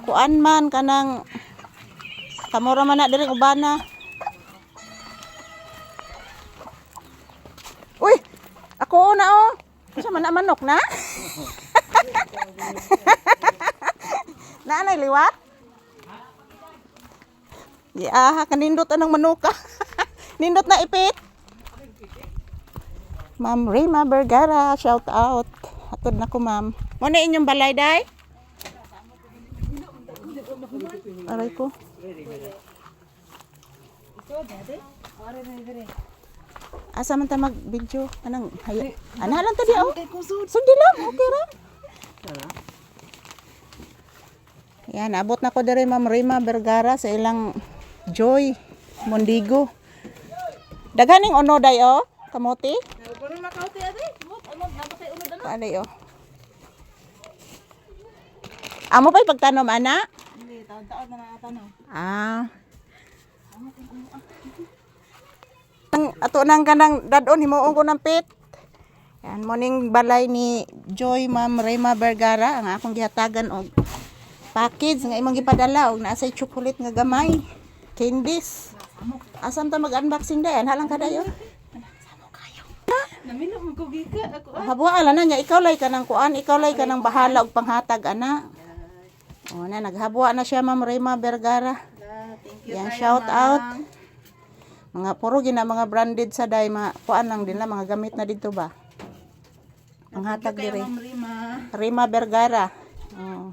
kuan man kanang kamura man na diri ubana. Uy, ako una oh. Sa man na manok na? Naanay liwat? Yeah, kanindot anang manuka. Nindot na ipit. Ma'am Rima Vergara, shout out. Hatod na ko, ma'am. Mo na inyong balay, day? Aray ko. Asa man ta mag-video? Anang haya? Anahalan ta di, oh? Sundi lang, okay ra. Yan, abot na ko diri Ma'am Rima Vergara sa ilang Joy Mondigo. Daghaning uno day oh, kamote. Paano oh? Amo pa'y pagtanom ana? Hindi, taon-taon na nakatanom. Ah. Ato nang kanang dadon himuon ko ng pit. Yan morning balay ni Joy Ma'am Rima Vergara ang akong gihatagan og package nga imong gipadala og naa say chocolate nga gamay. Candies. Asan ta mag-unboxing dayon? Halang ka dayon. Namino mo ko gika ako. Habuala na niya ikaw lay ka nang kuan, ikaw lay ka nang bahala og panghatag ana. O na naghabwa na siya Ma'am Rima Vergara. Thank you. Yan shout out. Mga puro gina mga branded sa day mga kuan lang din lang mga gamit na dito ba. Panghatag diri. Ma'am Rima. Rima Vergara. Oh.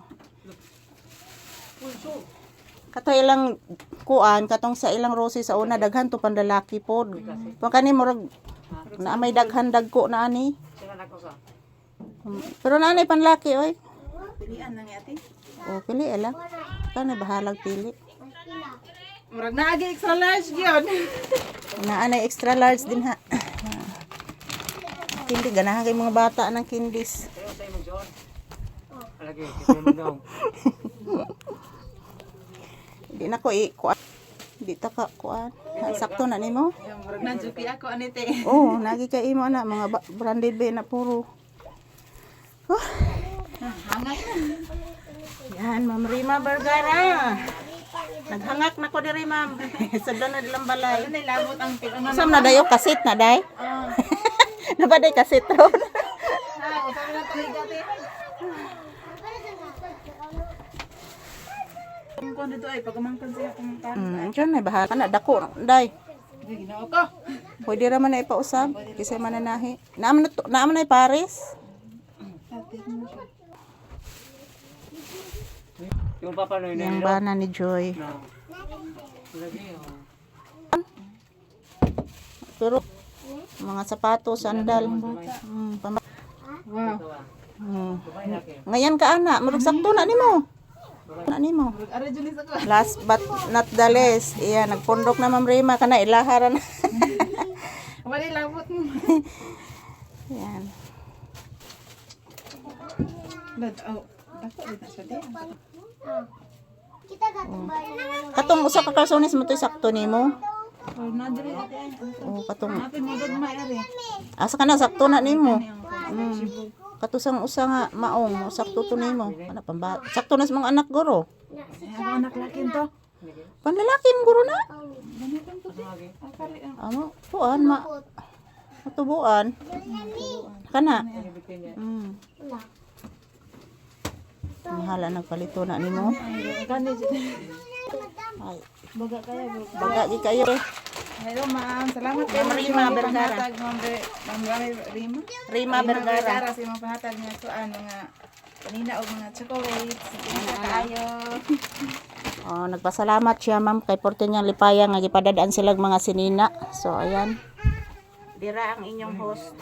Kato ilang kuan katong sa ilang roses sa una daghan to pandalaki pod. Kung kani murag na may daghan dagko na ani. Pero naanay panlaki oy. Pilian lang ate. Oh, pili lang. Kana bahalag pili. Murag naagi extra large gyud. Naanay extra large din ha. Kindi ganahan kay mga bata ng kindis. Di na ko kuan. Di ta ka kuan. Sakto na nimo. Yung murag nanjupi ako anite. Oh, nagi kay imo na mga branded ba na puro. Hangak na. Yan, Ma'am Rima Vergara. Naghangak na ko diri, ma'am. Sa doon na dilang balay. Ano labot ang ano. Sam na dayo kasit na day. Ah. Nabaday kasit ron. Sabi na to higate. Kung dito ay pagmangkon siya kung tan. Diyan na bahala na dako day. Sige ginawa ko. Pwede ra man na ipausab kasi mananahi. Naaman na Paris. Yung papanoy na Yung bana ni Joy. Pero mga sapatos, sandal. Wow. Ngayon ka ana, murag sakto na nimo. Na nimo. Ara julis ako. Last but not the least, iya nagpundok na Ma'am Rima kana ilaharan. Wala labot mo. Yan. Dako dito sa di. Katong usa ka karsones mo toy sakto nimo. Oh, nadiri ate ay. Oh, katong Ate mo gud maari. asa kana sakto na nimo. Katusang usa nga maong sakto to nimo. Ana pamba. Sakto na sa mga anak guro. Ako anak lakin to. Panlalaki mo guro na. Gamiton to. Akari ang Amo, tuan matubuan. Kana. Mahala nagpalito na nimo. kani jud. Ay, Baga kaya baga di kayo. Hello ma'am, salamat kayo Ma'am Rima Vergara. Ma'am Rima. Rima Vergara. Sa imong pahatag niya so mga kanina og mga chocolates. Sige kayo. Oh, nagpasalamat siya ma'am kay porte niyang lipayang nga gipadadaan silang mga sinina. So ayan. Dira ang inyong host.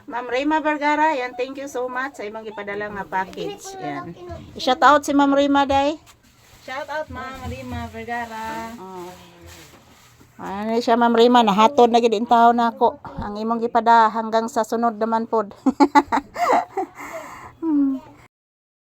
Ma'am Rima Vergara, yan, thank you so much sa imong gipadala nga package. Yan. I-shout out si Ma'am Rima day. Shout out Ma'am Rima Vergara. Oh. Ano siya Ma'am Rima, nahatod na gid in taon nako. Ang imong gipada hanggang sa sunod naman pod.